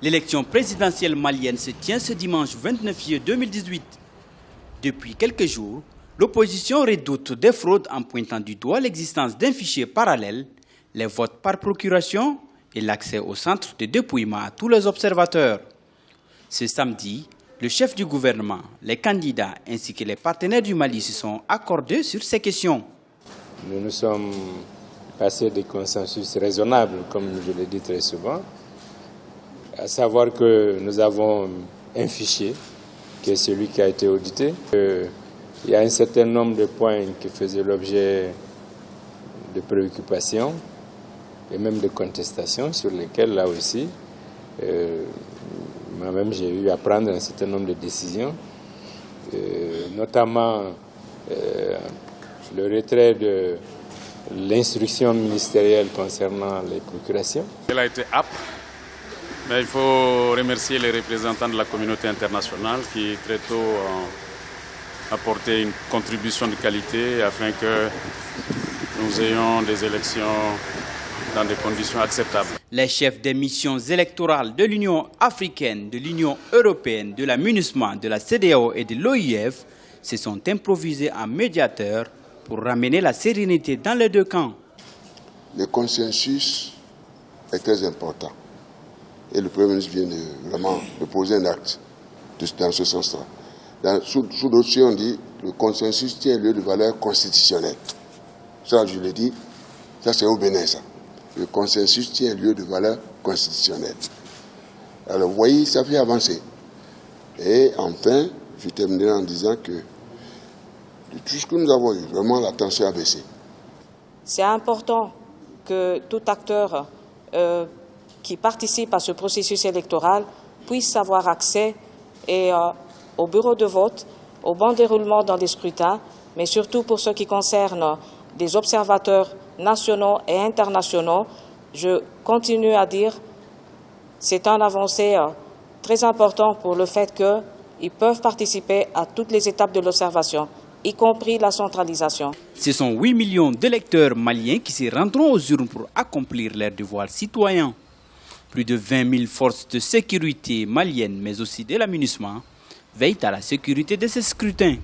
L'élection présidentielle malienne se tient ce dimanche 29 juillet 2018. Depuis quelques jours, l'opposition redoute des fraudes en pointant du doigt l'existence d'un fichier parallèle, les votes par procuration et l'accès au centre de dépouillement à tous les observateurs. Ce samedi, le chef du gouvernement, les candidats ainsi que les partenaires du Mali se sont accordés sur ces questions. Nous nous sommes passés des consensus raisonnables, comme je l'ai dit très souvent, à savoir que nous avons un fichier qui est celui qui a été audité. Il y a un certain nombre de points qui faisaient l'objet de préoccupations et même de contestations sur lesquels, là aussi, moi-même j'ai eu à prendre un certain nombre de décisions, notamment le retrait de l'instruction ministérielle concernant les procurations. Elle a été âpre, mais il faut remercier les représentants de la communauté internationale qui très tôt ont apporté une contribution de qualité afin que nous ayons des élections dans des conditions acceptables. Les chefs des missions électorales de l'Union africaine, de l'Union européenne, de la MINUSMA, de la CEDEAO et de l'OIF se sont improvisés en médiateurs pour ramener la sérénité dans les deux camps. Le consensus est très important et le Premier ministre vient de poser un acte dans ce sens-là. Sous d'autres, on dit que le consensus tient lieu de valeur constitutionnelle. Ça, je l'ai dit, ça c'est au Bénin, ça. Le consensus tient lieu de valeur constitutionnelle. Alors, vous voyez, ça fait avancer. Et enfin, je terminerai en disant que de tout ce que nous avons eu, vraiment la tension a baissé. C'est important que tout acteur qui participe à ce processus électoral puisse avoir accès au bureau de vote, au bon déroulement dans les scrutins, mais surtout pour ce qui concerne des observateurs nationaux et internationaux, je continue à dire que c'est un avancée très important pour le fait qu'ils peuvent participer à toutes les étapes de l'observation, y compris la centralisation. Ce sont 8 millions d'électeurs maliens qui se rendront aux urnes pour accomplir leurs devoirs citoyens. Plus de 20 000 forces de sécurité maliennes, mais aussi de la MINUSMA, veillent à la sécurité de ces scrutins.